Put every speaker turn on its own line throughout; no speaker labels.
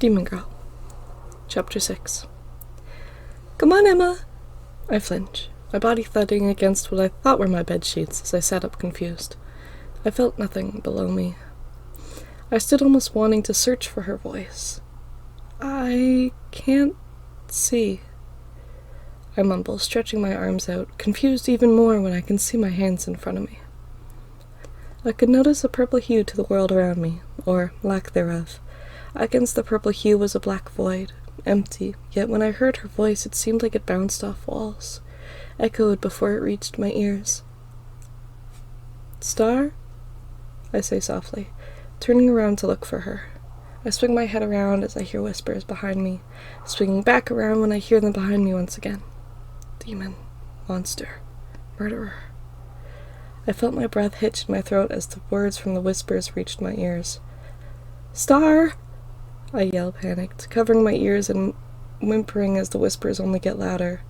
Demon Girl. Chapter 6. Come on, Emma! I flinch, my body thudding against what I thought were my bed sheets as I sat up confused. I felt nothing below me. I stood almost wanting to search for her voice. I can't see. I mumble, stretching my arms out, confused even more when I can see my hands in front of me. I could notice a purple hue to the world around me, or lack thereof. Against the purple hue was a black void, empty, yet when I heard her voice it seemed like it bounced off walls, echoed before it reached my ears. Star? I say softly, turning around to look for her. I swing my head around as I hear whispers behind me, swinging back around when I hear them behind me once again. Demon, monster, murderer. I felt my breath hitch in my throat as the words from the whispers reached my ears. Star! I yell, panicked, covering my ears and whimpering as the whispers only get louder.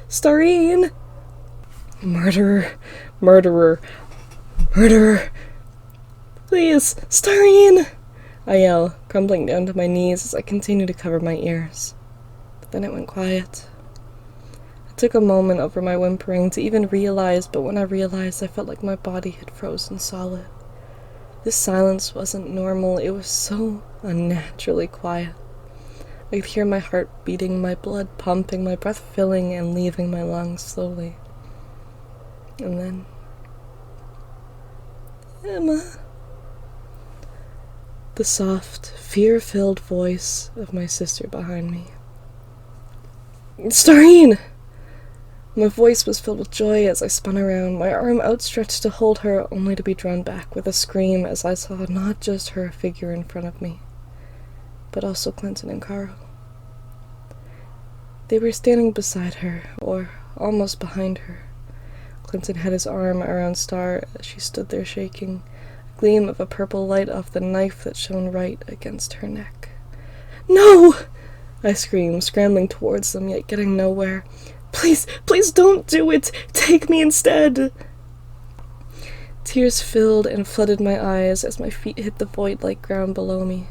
Starine! Murderer, murderer, murderer! Please, Starine! I yell, crumbling down to my knees as I continue to cover my ears. But then it went quiet. It took a moment over my whimpering to even realize, but when I realized, I felt like my body had frozen solid. This silence wasn't normal, it was so unnaturally quiet. I could hear my heart beating, my blood pumping, my breath filling and leaving my lungs slowly. And then... Emma... The soft, fear-filled voice of my sister behind me. Starine! My voice was filled with joy as I spun around, my arm outstretched to hold her, only to be drawn back with a scream as I saw not just her figure in front of me, but also Clinton and Carl. They were standing beside her, or almost behind her. Clinton had his arm around Star as she stood there shaking, a gleam of a purple light off the knife that shone right against her neck. No! I screamed, scrambling towards them, yet getting nowhere. Please, please don't do it! Take me instead! Tears filled and flooded my eyes as my feet hit the void-like ground below me.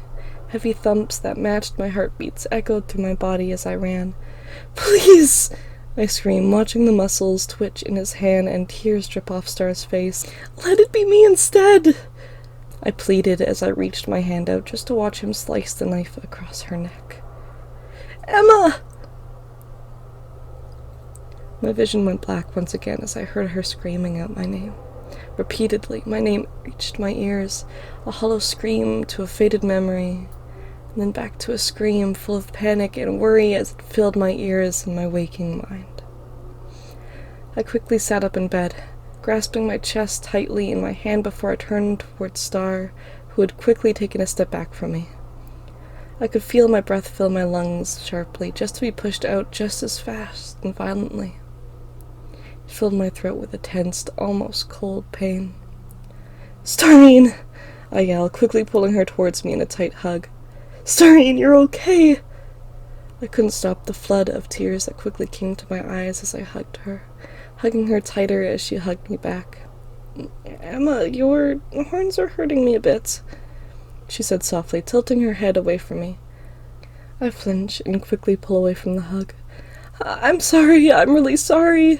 Heavy thumps that matched my heartbeats echoed through my body as I ran. Please! I screamed, watching the muscles twitch in his hand and tears drip off Star's face. Let it be me instead! I pleaded as I reached my hand out just to watch him slice the knife across her neck. Emma! My vision went black once again as I heard her screaming out my name. Repeatedly, my name reached my ears, a hollow scream to a faded memory, and then back to a scream full of panic and worry as it filled my ears and my waking mind. I quickly sat up in bed, grasping my chest tightly in my hand before I turned towards Star, who had quickly taken a step back from me. I could feel my breath fill my lungs sharply, just to be pushed out just as fast and violently. It filled my throat with a tensed, almost cold pain. Starine! I yelled, quickly pulling her towards me in a tight hug. Starine, you're okay! I couldn't stop the flood of tears that quickly came to my eyes as I hugged her, hugging her tighter as she hugged me back. Emma, your horns are hurting me a bit, she said softly, tilting her head away from me. I flinch and quickly pull away from the hug. I'm sorry, I'm really sorry,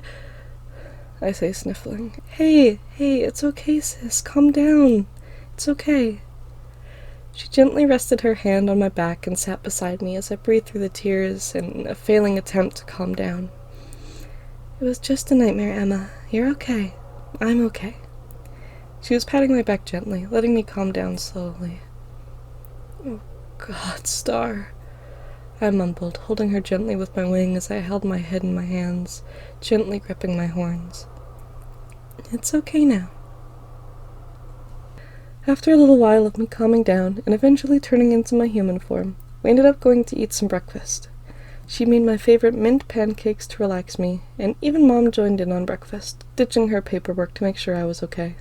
I say, sniffling. Hey, it's okay, sis, calm down. It's okay. She gently rested her hand on my back and sat beside me as I breathed through the tears in a failing attempt to calm down. It was just a nightmare, Emma. You're okay. I'm okay. She was patting my back gently, letting me calm down slowly. Oh, God, Star, I mumbled, holding her gently with my wing as I held my head in my hands, gently gripping my horns. It's okay now. After a little while of me calming down and eventually turning into my human form, we ended up going to eat some breakfast. She made my favorite mint pancakes to relax me, and even Mom joined in on breakfast, ditching her paperwork to make sure I was okay.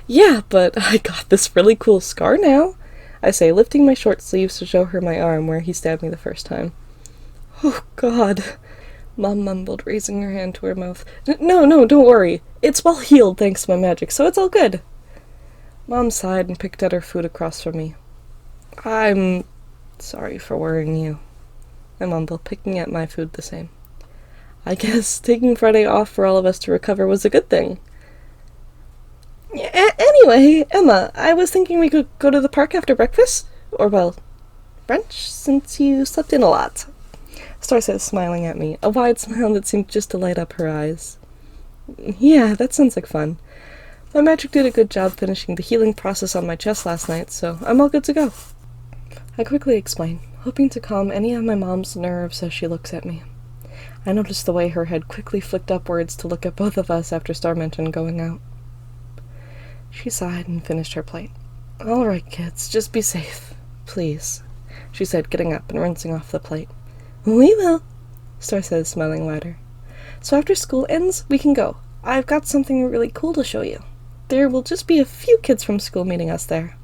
Yeah, but I got this really cool scar now, I say, lifting my short sleeves to show her my arm where he stabbed me the first time. Oh, God, Mom mumbled, raising her hand to her mouth. No, don't worry. It's well healed thanks to my magic, so it's all good. Mom sighed and picked at her food across from me. I'm Sorry for worrying you, I mumble, picking at my food the same. I guess taking Friday off for all of us to recover was a good thing. Anyway, Emma, I was thinking we could go to the park after breakfast? Or, well, brunch, since you slept in a lot. Star says, smiling at me, a wide smile that seemed just to light up her eyes. Yeah, that sounds like fun. My magic did a good job finishing the healing process on my chest last night, so I'm all good to go. I quickly explain, hoping to calm any of my mom's nerves as she looks at me. I noticed the way her head quickly flicked upwards to look at both of us after Star mentioned going out. She sighed and finished her plate. All right, kids, just be safe, please, she said, getting up and rinsing off the plate. We will, Star says, smiling wider. So after school ends, we can go. I've got something really cool to show you. There will just be a few kids from school meeting us there.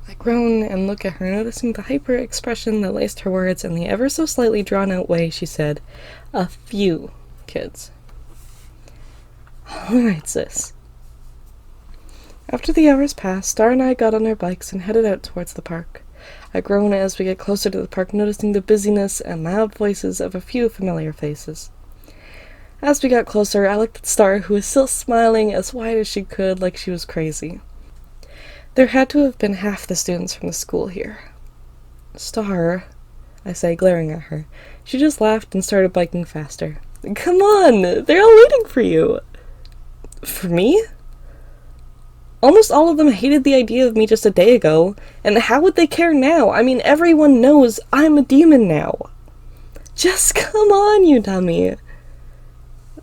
I groan and look at her, noticing the hyper-expression that laced her words and the ever-so-slightly drawn-out way she said, a few kids. All right, sis. After the hours passed, Star and I got on our bikes and headed out towards the park. I groan as we get closer to the park, noticing the busyness and loud voices of a few familiar faces. As we got closer, I looked at Star, who was still smiling as wide as she could, like she was crazy. There had to have been half the students from the school here. Star, I say, glaring at her. She just laughed and started biking faster. Come on, they're all waiting for you. For me? Almost all of them hated the idea of me just a day ago, and how would they care now? I mean, everyone knows I'm a demon now. Just come on, you dummy.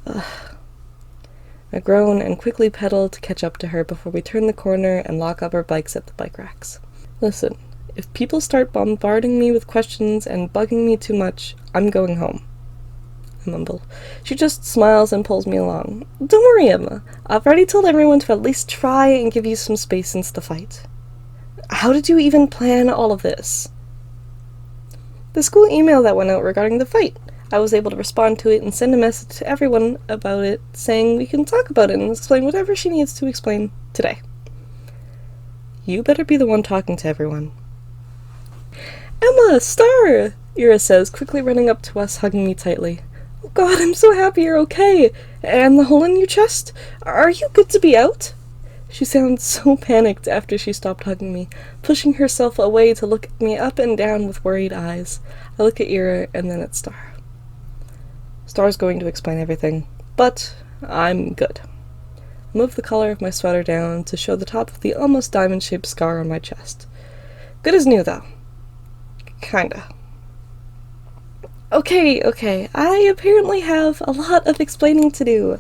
I groan and quickly pedal to catch up to her before we turn the corner and lock up our bikes at the bike racks. Listen, if people start bombarding me with questions and bugging me too much, I'm going home, I mumble. She just smiles and pulls me along. Don't worry, Emma. I've already told everyone to at least try and give you some space since the fight. How did you even plan all of this? The school email that went out regarding the fight. I was able to respond to it and send a message to everyone about it, saying we can talk about it and explain whatever she needs to explain today. You better be the one talking to everyone. Emma, Star, Ira says, quickly running up to us, hugging me tightly. Oh God, I'm so happy you're okay. And the hole in your chest? Are you good to be out? She sounds so panicked after she stopped hugging me, pushing herself away to look at me up and down with worried eyes. I look at Ira and then at Star. Star's going to explain everything, but I'm good. I move the collar of my sweater down to show the top of the almost diamond-shaped scar on my chest. Good as new, though. Kinda. Okay, I apparently have a lot of explaining to do,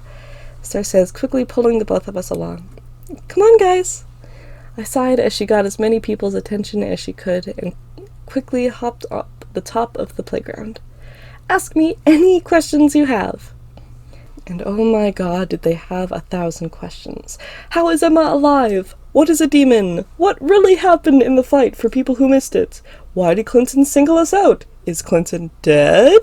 Star says, quickly pulling the both of us along. Come on, guys. I sighed as she got as many people's attention as she could and quickly hopped up the top of the playground. Ask me any questions you have. And oh my God, did they have 1,000 questions. How is Emma alive? What is a demon? What really happened in the fight for people who missed it? Why did Clinton single us out? Is Clinton dead?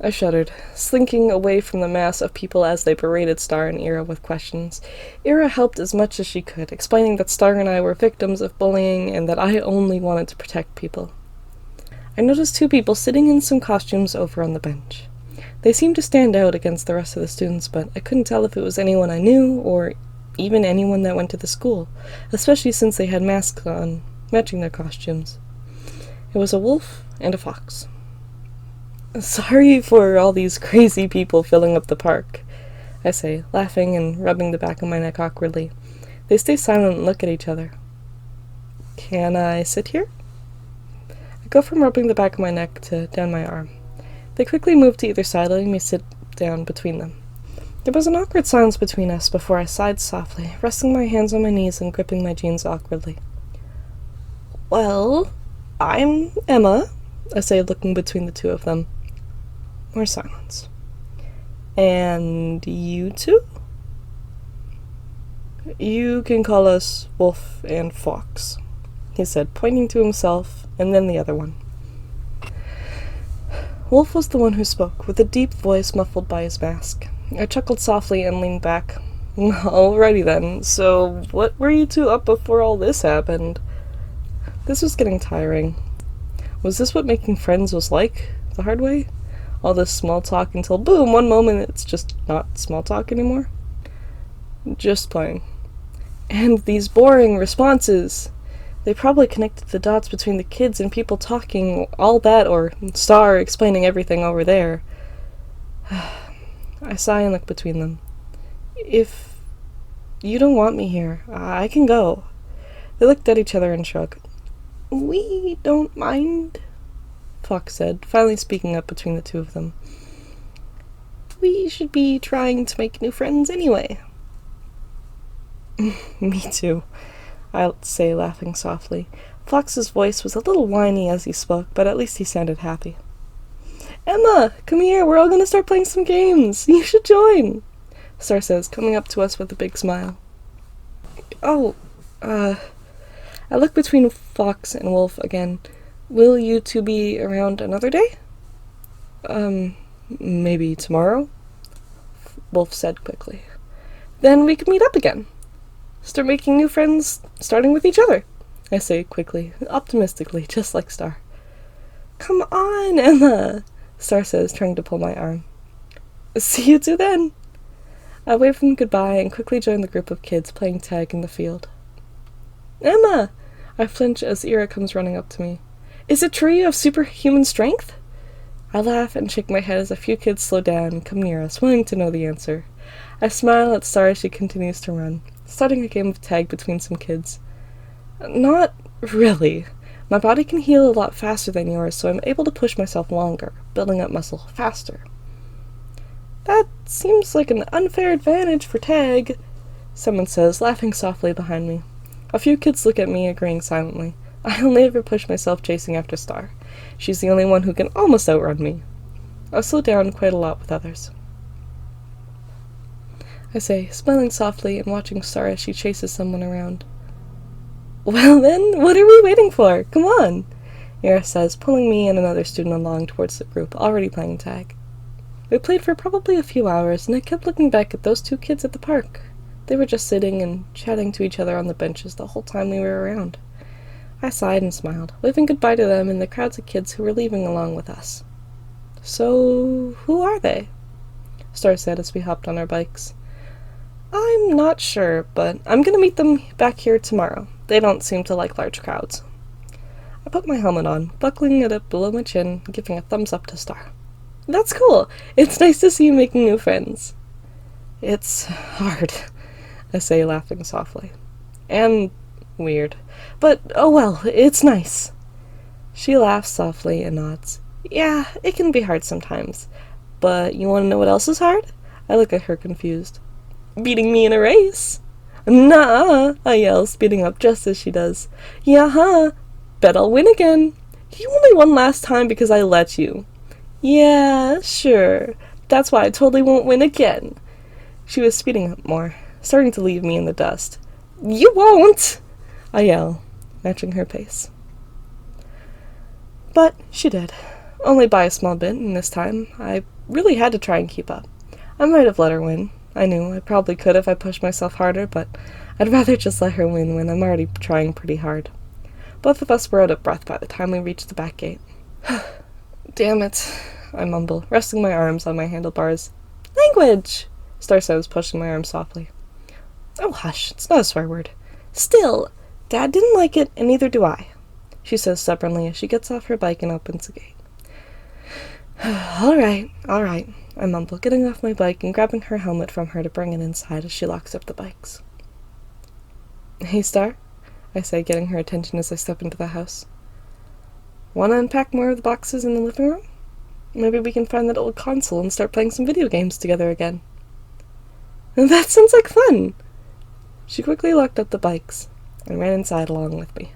I shuddered, slinking away from the mass of people as they berated Star and Ira with questions. Ira helped as much as she could, explaining that Star and I were victims of bullying and that I only wanted to protect people. I noticed 2 people sitting in some costumes over on the bench. They seemed to stand out against the rest of the students, but I couldn't tell if it was anyone I knew or even anyone that went to the school, especially since they had masks on, matching their costumes. It was a wolf and a fox. Sorry for all these crazy people filling up the park, I say, laughing and rubbing the back of my neck awkwardly. They stay silent and look at each other. Can I sit here? I go from rubbing the back of my neck to down my arm. They quickly move to either side, letting me sit down between them. There was an awkward silence between us before I sighed softly, resting my hands on my knees and gripping my jeans awkwardly. Well, I'm Emma, I say, looking between the 2 of them. More silence. And you 2? You can call us Wolf and Fox, he said, pointing to himself and then the other one. Wolf was the one who spoke, with a deep voice muffled by his mask. I chuckled softly and leaned back. Alrighty then, so what were you 2 up before all this happened? This was getting tiring. Was this what making friends was like? The hard way? All this small talk until, boom, one moment it's just not small talk anymore? Just playing. And these boring responses. They probably connected the dots between the kids and people talking, all that, or Star explaining everything over there. I sigh and look between them. If you don't want me here, I can go. They looked at each other and shrugged. We don't mind, Fox said, finally speaking up between the two of them. We should be trying to make new friends anyway. Me too, I'll say, laughing softly. Fox's voice was a little whiny as he spoke, but at least he sounded happy. Emma, come here, we're all going to start playing some games. You should join, Star says, coming up to us with a big smile. Oh, I look between Fox and Wolf again. Will you two be around another day? Maybe tomorrow? Wolf said quickly. Then we could meet up again. Start making new friends, starting with each other, I say quickly, optimistically, just like Star. Come on, Emma, Star says, trying to pull my arm. See you two then. I wave them goodbye and quickly join the group of kids playing tag in the field. Emma! I flinch as Ira comes running up to me. Is it true you have superhuman strength? I laugh and shake my head as a few kids slow down and come near us, wanting to know the answer. I smile at Star as she continues to run, starting a game of tag between some kids. Not really. My body can heal a lot faster than yours, so I'm able to push myself longer, building up muscle faster. That seems like an unfair advantage for tag, someone says, laughing softly behind me. A few kids look at me, agreeing silently. I'll never push myself chasing after Star. She's the only one who can almost outrun me. I slow down quite a lot with others. I say, smiling softly and watching Star as she chases someone around. Well then, what are we waiting for? Come on, Ira says, pulling me and another student along towards the group, already playing tag. We played for probably a few hours, and I kept looking back at those two kids at the park. They were just sitting and chatting to each other on the benches the whole time we were around. I sighed and smiled, waving goodbye to them and the crowds of kids who were leaving along with us. So, who are they? Star said as we hopped on our bikes. I'm not sure, but I'm going to meet them back here tomorrow. They don't seem to like large crowds. I put my helmet on, buckling it up below my chin, and giving a thumbs up to Star. That's cool. It's nice to see you making new friends. It's hard, I say, laughing softly. And weird. But, oh well, it's nice. She laughs softly and nods. Yeah, it can be hard sometimes. But you want to know what else is hard? I look at her confused. Beating me in a race. Nuh-uh, I yell, speeding up just as she does. Yeah-huh. Bet I'll win again. You only won last time because I let you. Yeah, sure. That's why I totally won't win again. She was speeding up more, starting to leave me in the dust. You won't! I yell, matching her pace. But she did. Only by a small bit, and this time I really had to try and keep up. I might have let her win. I knew I probably could if I pushed myself harder, but I'd rather just let her win when I'm already trying pretty hard. Both of us were out of breath by the time we reached the back gate. Damn it, I mumble, resting my arms on my handlebars. Language! Star says, pushing my arm softly. Oh, hush, it's not a swear word. Still, Dad didn't like it, and neither do I, she says stubbornly as she gets off her bike and opens the gate. All right, I mumble, getting off my bike and grabbing her helmet from her to bring it inside as she locks up the bikes. Hey, Star, I say, getting her attention as I step into the house. Want to unpack more of the boxes in the living room? Maybe we can find that old console and start playing some video games together again. That sounds like fun! She quickly locked up the bikes and ran inside along with me.